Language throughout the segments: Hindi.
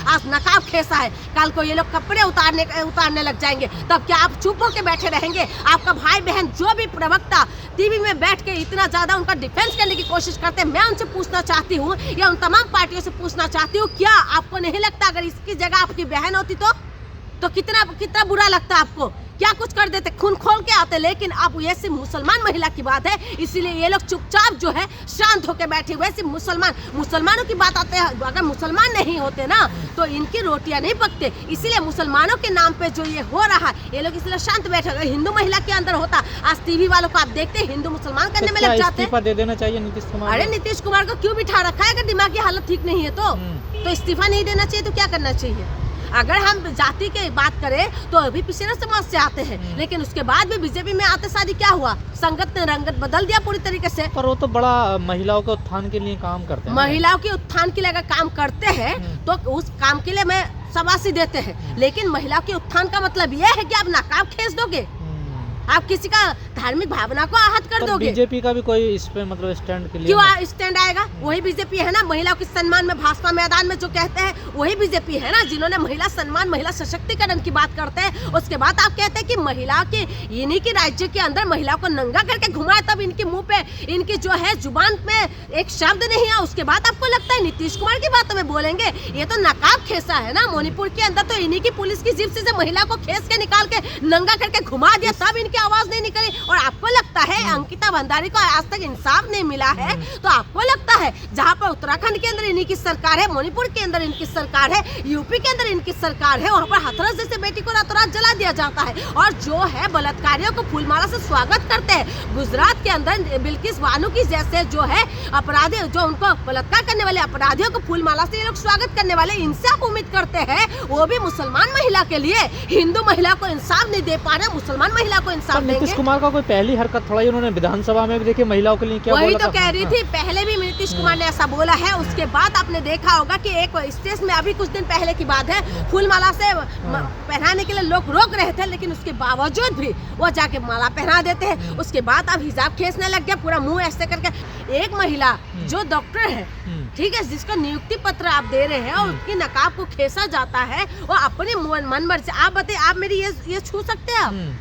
आज नकाब खेसा है, कल को ये लोग कपड़े उतारने लग जाएंगे, तब क्या आप चुप होकर बैठे रहेंगे? आपका भाई बहन जो भी प्रवक्ता टीवी में बैठ के इतना ज्यादा उनका डिफेंस करने की कोशिश करते हैं, मैं उनसे पूछना चाहती हूँ या उन तमाम पार्टियों से पूछना चाहती हूँ, क्या आपको नहीं लगता अगर इसकी जगह आपकी बहन होती तो कितना बुरा लगता आपको? क्या कुछ कर देते, खून खोल के आते। लेकिन अब ये सिर्फ मुसलमान महिला की बात है, इसीलिए ये लोग चुपचाप जो है शांत होकर बैठे हुए। सिर्फ मुसलमानों की बात आते हैं, अगर मुसलमान नहीं होते ना तो इनकी रोटियां नहीं पकते। इसीलिए मुसलमानों के नाम पे जो ये हो रहा है, ये लोग इसलिए शांत बैठे। अगर हिंदू महिला के अंदर होता, आज टीवी वालों को आप देखते हैं हिंदू मुसलमान करने में लग जाते हैं। दे देना चाहिए नीतीश कुमार। अरे नीतीश कुमार को क्यों बिठा रखा है? अगर दिमागी हालत ठीक नहीं है तो इस्तीफा नहीं देना चाहिए तो क्या करना चाहिए? अगर हम जाति की बात करें तो अभी पिछड़े समाज से आते हैं, लेकिन उसके बाद भी बीजेपी में आते सारी क्या हुआ? संगत ने रंगत बदल दिया पूरी तरीके से। पर वो तो बड़ा महिलाओं के उत्थान के लिए काम करते हैं। महिलाओं के उत्थान के लिए अगर काम करते हैं तो उस काम के लिए मैं शाबाशी देते हैं, लेकिन महिलाओं के उत्थान का मतलब यह है कि आप नकाब खींच दोगे, आप किसी का धार्मिक भावना को आहत कर दोगे। बीजेपी का भी कोई इस पे मतलब स्टैंड के लिए क्यों स्टैंड आएगा? वही बीजेपी है ना, महिलाओं के सम्मान में भाजपा मैदान में जो कहते हैं वही बीजेपी है ना, जिन्होंने महिला सम्मान महिला सशक्तिकरण की बात करते हैं। उसके बाद आप कहते हैं कि महिला के इन्हीं के राज्य के अंदर महिलाओं को नंगा करके घुमाए, तब इनके मुंह पे इनकी जो है जुबान पे एक शब्द नहीं है। उसके बाद आपको लगता है नीतीश कुमार की बातों में बोलेंगे? ये तो नकाब खेसा है ना, मणिपुर के अंदर तो इन्हीं की पुलिस की जिप्सी से महिला को खेस के निकाल के नंगा करके घुमा दिया, तब इनकी आवाज नहीं निकली। और आपको लगता है अंकिता भंडारी को आज तक इंसाफ नहीं मिला है, तो आपको लगता है जहाँ पर उत्तराखंड के अंदर इन्हीं की सरकार है, मणिपुर के अंदर इनकी सरकार है, यूपी के अंदर इनकी सरकार है, वहाँ पर हाथरस जैसे बेटी को रातों रात जला दिया जाता है, और जो है बलात्कारियों को फूलमाला से स्वागत करते हैं। गुजरात के अंदर बिल्किस बानो की जैसे जो है अपराधी, जो उनको बलात्कार करने वाले अपराधियों को फूलमाला से ये लोग स्वागत करने वाले, इनसे आप उम्मीद करते हैं वो भी मुसलमान महिला के लिए हिंदू महिला को इंसाफ नहीं दे पा रहे, मुसलमान महिला को इंसाफ देंगे। नीतीश कुमार का कोई पहली हरकत थोड़ा ही उन्होंने विधानसभा में भी देखिए महिलाओं के लिए क्या वही बोला तो कह रही थी, पहले भी नीतीश कुमार ने ऐसा बोला है। उसके बाद आपने देखा होगा कि एक स्टेज में अभी कुछ दिन पहले की बात है, फूलमाला से पहनाने के लिए लोग रोक रहे थे, लेकिन उसके बावजूद भी वो जाके माला पहना देते हैं। उसके बाद अब हिजाब खींचने लग गया, पूरा मुंह ऐसे करके। एक महिला जो डॉक्टर है, ठीक है, जिसका नियुक्ति पत्र आप दे रहे हैं और उसकी नकाब को खेसा जाता है, वो अपने मन मर्जी। आप बताइए, आप मेरी ये छू सकते हैं? आप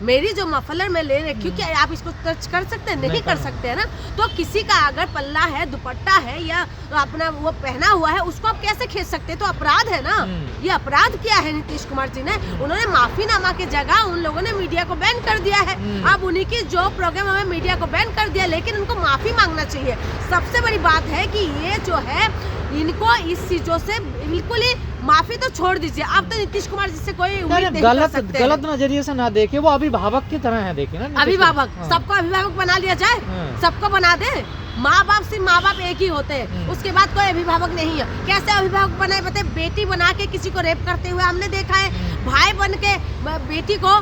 मेरी जो मफलर में ले रहे, क्योंकि आप इसको टच कर सकते हैं? नहीं कर सकते हैं ना। तो किसी का अगर पल्ला है, दुपट्टा है या अपना वो पहना हुआ है, उसको आप कैसे खींच सकते हैं? तो अपराध है ना। ये अपराध किया है नीतीश कुमार जी ने। उन्होंने माफीनामा की जगह उन लोगों ने मीडिया को बैन कर दिया है। अब उन्हीं की जो प्रोग्राम है मीडिया को बैन कर दिया, लेकिन उनको माफी मांगना चाहिए। सबसे बड़ी बात है कि ये जो है इनको इस चीजों से बिल्कुल ही माफी तो छोड़ दीजिए। अब तो नीतीश कुमार जी से कोई उम्मीद नहीं कर सकते। गलत नजरिए से ना देखे, वो अभिभावक की तरह है, देखे ना अभिभावक। सबको अभिभावक बना लिया जाए, सबको बना दे। माँ बाप सिर्फ माँ बाप एक ही होते हैं, उसके बाद कोई अभिभावक नहीं है। कैसे अभिभावक बनाए बताए? बेटी बना के किसी को रेप करते हुए हमने देखा है, भाई बन के बेटी को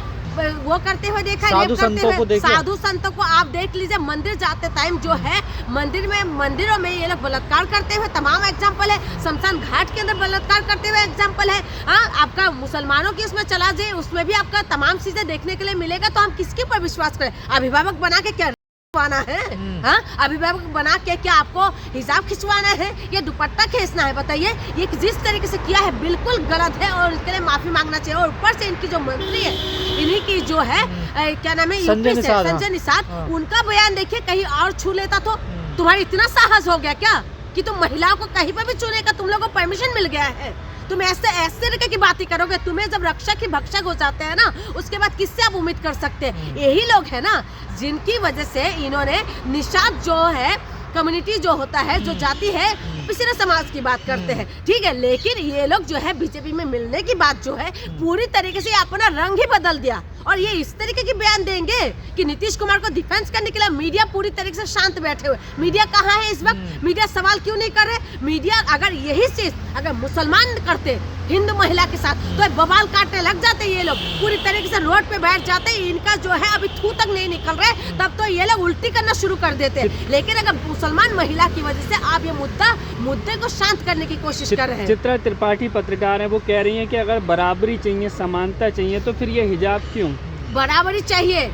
वो करते हुए देखा है, रेप करते हुए। साधु संतों को आप देख लीजिए, मंदिर जाते टाइम जो है मंदिरों में ये लोग बलात्कार करते हुए तमाम एग्जाम्पल है। शमशान घाट के अंदर बलात्कार करते हुए एग्जाम्पल है। आपका मुसलमानों की उसमें चला जाए, उसमें भी आपका तमाम चीजें देखने के लिए मिलेगा। तो हम किसके ऊपर विश्वास करें? अभिभावक बना के क्या खिंचवाना है? हाँ, अभिभावक बना के क्या आपको हिजाब खिंचवाना है या दुपट्टा खींचना है? बताइए। ये जिस तरीके से किया है बिल्कुल गलत है और इसके लिए माफी मांगना चाहिए। और ऊपर से इनकी जो मंत्री है, इन्हीं की जो है क्या नाम है, यूपी से संजय निषाद, उनका बयान देखिए, कहीं और छू लेता तो। तुम्हारा इतना साहस हो गया क्या कि तुम महिलाओं को कहीं पर भी छूने का तुम लोगों को परमिशन मिल गया है? तुम ऐसे तरीके की बातें करोगे? तुम्हें जब रक्षक ही भक्षक हो जाते हैं ना, उसके बाद किससे आप उम्मीद कर सकते हैं? यही लोग है ना जिनकी वजह से इन्होंने निषाद जो है कम्युनिटी जो होता है, जो जाति है, पिछड़े समाज की बात करते हैं, ठीक है, लेकिन ये लोग जो है बीजेपी में मिलने की बात जो है पूरी तरीके से अपना रंग ही बदल दिया। और ये इस तरीके की बयान देंगे कि नीतीश कुमार को डिफेंस करने के लिए मीडिया पूरी तरीके से शांत बैठे हुए। मीडिया कहाँ है इस वक्त? मीडिया सवाल क्यों नहीं कर रहे? मीडिया अगर यही चीज अगर मुसलमान करते हिंदू महिला के साथ तो बवाल काटने लग जाते ये लोग, पूरी तरीके से रोड पे बैठ जाते। इनका जो है अभी थू तक नहीं निकल रहे, तब तो ये लोग उल्टी करना शुरू कर देते। लेकिन अगर मुसलमान महिला की वजह से आप ये मुद्दे को शांत करने की कोशिश कर रहे हैं। चित्रा त्रिपाठी पत्रकार है, वो कह रही है कि अगर बराबरी चाहिए, समानता चाहिए, तो फिर ये हिजाब क्यों? बराबरी चाहिए,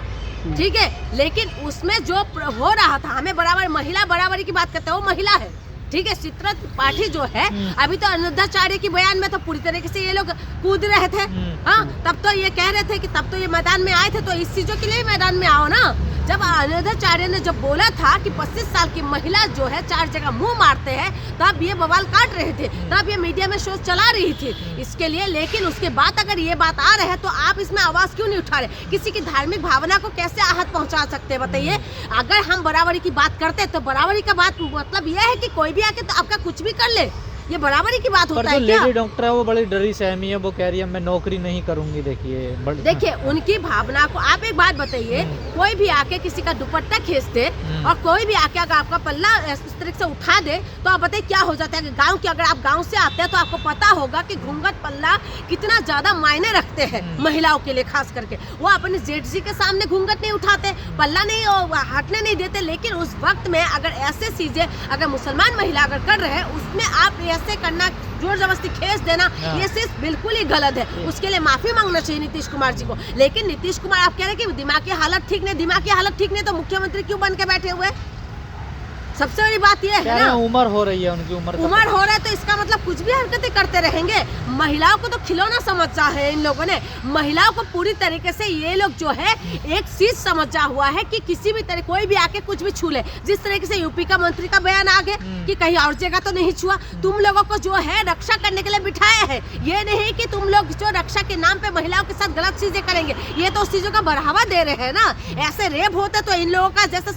ठीक है, लेकिन उसमें जो हो रहा था, हमें बराबर महिला बराबरी की बात करते हैं, वो महिला है, ठीक है, चित्रा त्रिपाठी जो है, अभी तो अनुराधाचार्य की बयान में तो पूरी तरीके से ये लोग कूद रहे थे। हाँ, तब तो ये कह रहे थे कि तब तो ये मैदान में आए थे, तो इस चीजों के लिए मैदान में आओ ना। जब अनुराधाचार्य ने जब बोला था कि 25 साल की महिला जो है 4 जगह मुंह मारते हैं, तब ये बवाल काट रहे थे, तब ये मीडिया में शो चला रही थी इसके लिए। लेकिन उसके बाद अगर ये बात आ रहे है तो आप इसमें आवाज क्यों नहीं उठा रहे? किसी की धार्मिक भावना को कैसे आहत पहुंचा सकते हैं बताइए? अगर हम बराबरी की बात करते हैं तो बराबरी का बात मतलब ये है कि कोई भी आके तो आपका कुछ भी कर ले, ये बराबरी की बात होता है क्या? लेडी डॉक्टर है वो बड़ी डरी सहमी है, वो कह रही है मैं नौकरी नहीं करूंगी। देखिए उनकी भावना को आप एक बात बताइए, कोई भी आके किसी का दुपट्टा खींच दे और कोई भी आके अगर आपका पल्ला इस तरीके से उठा दे तो आप बताइए क्या हो जाता है? गांव की, अगर आप गांव से आते हैं तो आपको पता होगा कि घूंघट पल्ला कितना ज्यादा मायने रखते हैं महिलाओं के लिए, खास करके वो अपने जेठ जी के सामने घूंघट नहीं उठाते, पल्ला नहीं हटने नहीं देते। लेकिन उस वक्त में अगर ऐसे चीजें अगर मुसलमान महिला अगर कर रहे हैं, उसमें आप ऐसे करना, जोर जबरदस्ती खींच देना, ये सिर्फ बिल्कुल ही गलत है। उसके लिए माफी मांगना चाहिए नीतीश कुमार जी को। लेकिन नीतीश कुमार आप कह रहे हैं कि दिमागी हालत ठीक नहीं, दिमागी हालत ठीक नहीं तो मुख्यमंत्री क्यों बन के बैठे हुए? सबसे बड़ी बात यह है ना, उम्र हो रही है उनकी, उम्र हो रहा है तो इसका मतलब कुछ भी हरकतें करते रहेंगे। महिलाओं को तो खिलौना समझा है इन लोगों ने, महिलाओं को पूरी तरीके से ये लोग जो है एक चीज समझा हुआ है कि किसी भी तरह कोई भी आके कुछ भी छू ले। जिस तरीके से यूपी का मंत्री का बयान आ गया कि कहीं और जगह तो नहीं छुआ, तुम लोगों को जो है रक्षा करने के लिए बिठाया है, ये नहीं कि तुम लोग जो रक्षा के नाम पे महिलाओं के साथ गलत चीजें करेंगे। ये तो उस चीजों का बढ़ावा दे रहे हैं ना। ऐसे रेप होते तो इन लोगों का जैसे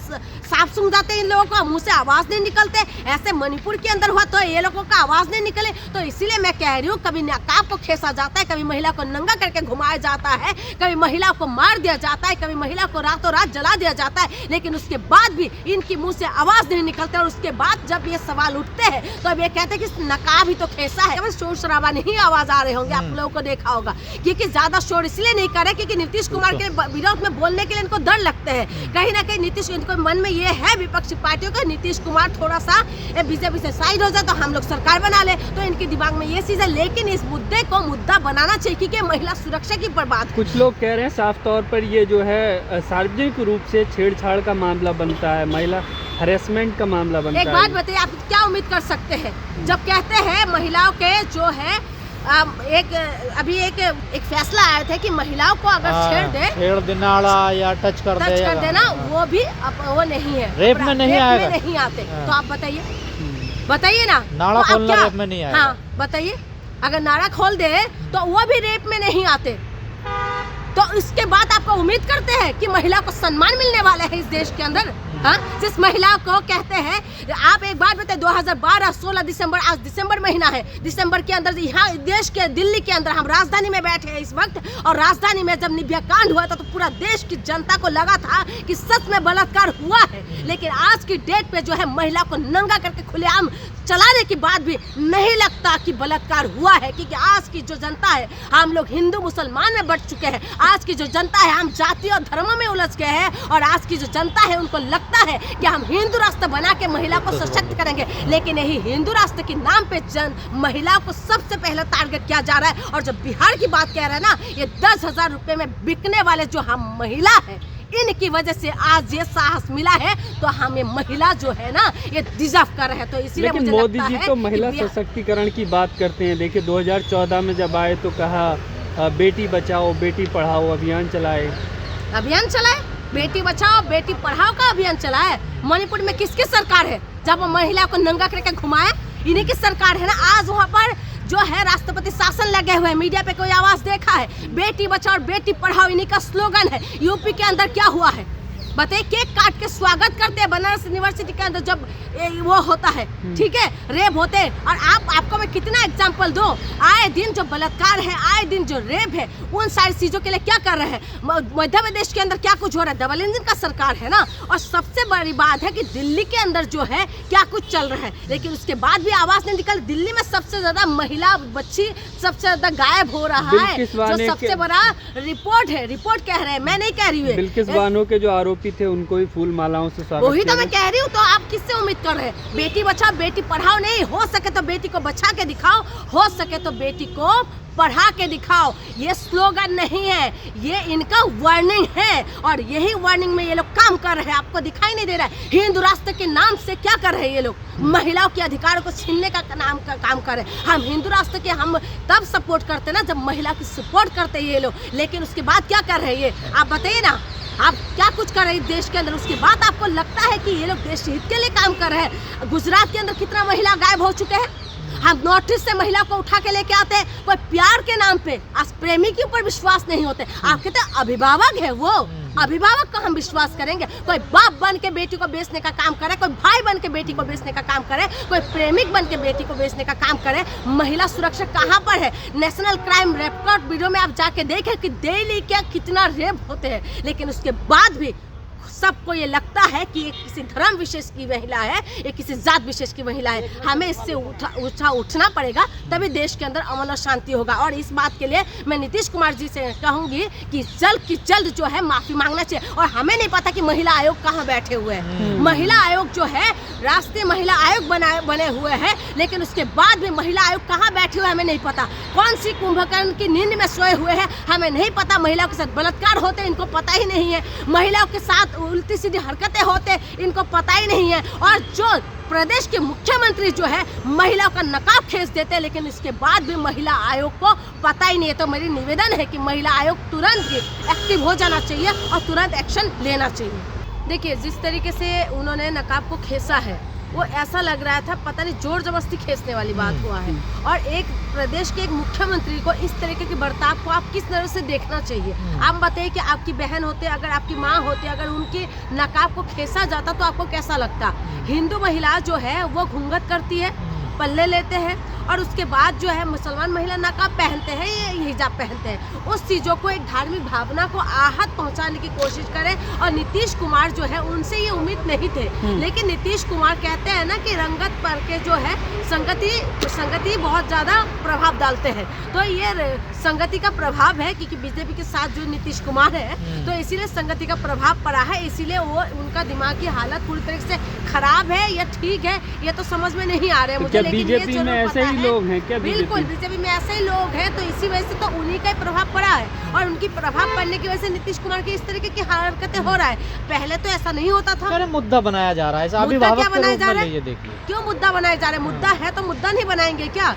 सांप सूंघ जाते, इन लोगों को मुंह से आवाज नहीं निकलते। ऐसे मणिपुर के अंदर हुआ तो ये लोगों का आवाज नहीं निकले। तो इसीलिए मैं कह रही हूँ, कभी नकाब को खींचा जाता है, कभी महिला को नंगा करके घुमाया जाता है, कभी महिला को मार दिया जाता है, कभी महिला को रातों रात जला दिया जाता है, लेकिन उसके बाद भी इनकी मुंह से आवाज नहीं निकलते। और उसके बाद जब ये सवाल उठते हैं तो अब ये कहते हैं कि नकाब ही तो खींचा है। शोर शराबा नहीं आवाज आ रहे होंगे, आप लोगों को देखा होगा, क्योंकि ज्यादा शोर इसलिए नहीं करे क्योंकि नीतीश कुमार के विरोध में बोलने के लिए इनको डर लगते हैं। कहीं ना कहीं नीतीश, इनको मन में ये है विपक्षी पार्टियों का, नीतीश कुमार थोड़ा सा बीजेपी से साइड हो जाए तो हम लोग सरकार बना ले, तो इनके दिमाग में ये चीज है। लेकिन इस मुद्दे को मुद्दा बनाना चाहिए क्योंकि महिला सुरक्षा की बर्बाद। कुछ लोग कह रहे हैं साफ तौर पर ये जो है सार्वजनिक रूप से छेड़छाड़ का मामला बनता है, महिला हरेसमेंट का मामला बनता है। एक बात बताइए, आप क्या उम्मीद कर सकते हैं जब कहते हैं महिलाओं के जो है अभी एक फैसला आया था कि महिलाओं को अगर छेड़ देना या टच कर देना वो भी वो नहीं है, रेप में नहीं आएगा, नहीं आते। तो आप बताइए ना, नाड़ा खोलना रेप में नहीं आएगा। हाँ बताइए, अगर नाड़ा खोल दे तो वो भी रेप में नहीं आते। तो इसके बाद आपको उम्मीद करते हैं कि महिला को सम्मान मिलने वाला है इस देश के अंदर? हाँ, जिस महिला को कहते हैं, आप एक बात बताइए, 2012 16 दिसंबर, आज दिसंबर महीना है, दिसंबर के अंदर यहाँ देश के दिल्ली के अंदर हम राजधानी में बैठे हैं इस वक्त, और राजधानी में जब निर्भया कांड हुआ था तो पूरा देश की जनता को लगा था कि सच में बलात्कार हुआ है। लेकिन आज की डेट पे जो है महिला को नंगा करके खुलेआम चलाने के बाद भी नहीं लगता कि बलात्कार हुआ है, क्योंकि आज की जो जनता है, हम लोग हिंदू मुसलमान में बढ़ चुके हैं। आज की जो जनता है, हम जाति और धर्मों में उलझ गए हैं, और आज की जो जनता है उनको लगता है कि हम हिंदू राष्ट्र बना के महिला को सशक्त करेंगे। लेकिन यही हिंदू राष्ट्र के नाम पे महिलाओं को सबसे पहले टारगेट किया जा रहा है। और जब बिहार की बात कह रहे हैं ना, ये 10,000 रुपए में बिकने वाले जो हम महिला है, इनकी वजह से आज ये साहस मिला है। तो हमें महिला जो है ना, ये डिजर्व कर रहे हैं। तो इसलिए लेकिन मोदी जी तो महिला सशक्तिकरण की बात करते हैं। देखिए 2014 में जब आए तो कहा बेटी बचाओ बेटी पढ़ाओ अभियान चलाए, बेटी बचाओ बेटी पढ़ाओ का अभियान चलाए। मणिपुर में किसकी सरकार है जब महिला को नंगा करके घुमाए? इन्हीं की सरकार है ना। आज वहाँ पर जो है राष्ट्रपति शासन लगे हुए हैं, मीडिया पे कोई आवाज देखा है? बेटी बचाओ और बेटी पढ़ाओ इन्हीं का स्लोगन है। यूपी के अंदर क्या हुआ है बताइए? केक काट के स्वागत करते हैं बनारस यूनिवर्सिटी के अंदर जब वो होता है, ठीक है, रेप होते हैं। और आपको मैं कितना एग्जांपल दूं, आए दिन जो बलात्कार है, आए दिन जो रेप है, उन सारी चीजों के लिए क्या कर रहे हैं? मध्य प्रदेश के अंदर क्या कुछ हो रहा है? डबल इंजन का सरकार है ना। और सबसे बड़ी बात है कि दिल्ली के अंदर जो है क्या कुछ चल रहा है, लेकिन उसके बाद भी आवाज नहीं निकल। दिल्ली में सबसे ज्यादा महिला बच्ची सबसे ज्यादा गायब हो रहा है, जो सबसे बड़ा रिपोर्ट कह रहे हैं, मैं नहीं कह रही हूँ। बिल्किस बानो के जो आरोपी थे उनको ही फूल मालाओं से स्वागत, वही तो मैं कह रही हूँ। तो आप किससे उम्मीद कर रहे हैं? बेटी बचाओ बेटी पढ़ाओ नहीं, हो सके तो बेटी को बचा के दिखाओ, हो सके तो बेटी को बढ़ा के दिखाओ। ये स्लोगन नहीं है, ये इनका वार्निंग है और यही वार्निंग में ये लोग काम कर रहे हैं। आपको दिखाई नहीं दे रहा है? हिंदू राष्ट्र के नाम से क्या कर रहे हैं ये लोग? महिलाओं के अधिकारों को छीनने का काम कर रहे हैं। हम हिंदू राष्ट्र के हम तब सपोर्ट करते ना जब महिला की सपोर्ट करते हैं ये लोग, लेकिन उसके बाद क्या कर रहे हैं ये? आप बताइए ना, आप क्या कुछ कर रहे हैं देश के अंदर? उसके बाद आपको लगता है कि ये लोग देश हित के लिए काम कर रहे हैं? गुजरात के अंदर कितना महिला गायब हो चुके हैं। हम नॉर्थ ईस्ट से महिला को उठा के लेके आते हैं, कोई प्यार के नाम पे, आज प्रेमी के ऊपर विश्वास नहीं होते। आप कहते हैं अभिभावक है वो, अभिभावक का हम विश्वास करेंगे? कोई बाप बन के बेटी को बेचने का काम करे, कोई भाई बन के बेटी को बेचने का काम करे, कोई प्रेमिक बन के बेटी को बेचने का काम करे। महिला सुरक्षा कहाँ पर है? नेशनल क्राइम रिकॉर्ड ब्यूरो में आप जाके देखें कि डेली क्या कितना रेप होते हैं, लेकिन उसके बाद भी सबको ये लगता है कि ये किसी धर्म विशेष की महिला है, ये किसी जात विशेष की महिला है। हमें इससे उठना पड़ेगा, तभी देश के अंदर अमन और शांति होगा। और इस बात के लिए मैं नीतीश कुमार जी से कहूंगी कि जल्द की जल्द जो है माफी मांगना चाहिए। और हमें नहीं पता कि महिला आयोग कहाँ बैठे हुए हैं। महिला आयोग जो है राष्ट्रीय महिला आयोग बने हुए हैं, लेकिन उसके बाद भी महिला आयोग कहाँ बैठे हुए हमें नहीं पता। कौन सी कुंभकर्ण की नींद में सोए हुए हैं हमें नहीं पता। महिलाओं के साथ बलात्कार होते इनको पता ही नहीं है, महिलाओं के साथ उल्टी सीधी हरकतें होते इनको पता ही नहीं है। और जो प्रदेश के मुख्यमंत्री जो है महिलाओं का नकाब खींच देते हैं, लेकिन इसके बाद भी महिला आयोग को पता ही नहीं है। तो मेरी निवेदन है कि महिला आयोग तुरंत ही एक्टिव हो जाना चाहिए और तुरंत एक्शन लेना चाहिए। देखिए, जिस तरीके से उन्होंने नकाब को खींचा है वो ऐसा लग रहा था पता नहीं जोर जबरदस्ती खींचने वाली बात हुआ है। और एक प्रदेश के एक मुख्यमंत्री को इस तरीके के बर्ताव को आप किस तरह से देखना चाहिए? आप बताइए कि आपकी बहन होते, अगर आपकी माँ होती, अगर उनकी नकाब को खींचा जाता तो आपको कैसा लगता? हिंदू महिला जो है वो घूंघट करती है, पल्ले लेते हैं, और उसके बाद जो है मुसलमान महिला नकाब पहनते हैं, ये हिजाब पहनते हैं। उस चीज़ों को एक धार्मिक भावना को आहत पहुंचाने की कोशिश करें। और नीतीश कुमार जो है उनसे ये उम्मीद नहीं थे, लेकिन नीतीश कुमार कहते हैं ना कि रंगत पर के जो है संगति बहुत ज़्यादा प्रभाव डालते हैं। तो ये संगति का प्रभाव है क्योंकि बीजेपी के साथ जो नीतीश कुमार है, तो इसीलिए संगति का प्रभाव पड़ा है। इसीलिए वो उनका दिमागी हालत पूरी तरीके से खराब है या ठीक है ये तो समझ में नहीं आ रहा है मुझे। लेकिन ये जरूर ऐसे ही लोग हैं क्या? बिल्कुल बीजेपी में ऐसे ही लोग हैं, तो इसी वजह से तो उन्हीं का ही प्रभाव पड़ा है। और उनकी प्रभाव पड़ने की वजह से नीतीश कुमार की इस तरीके की हरकतें हो रहा है। पहले तो ऐसा नहीं होता था। अरे मुद्दा बनाया जा रहा है, मुद्दा क्या बनाया जा रहा है? ये देखिए क्यों मुद्दा बनाया जा रहा है? मुद्दा है तो मुद्दा नहीं बनाएंगे क्या?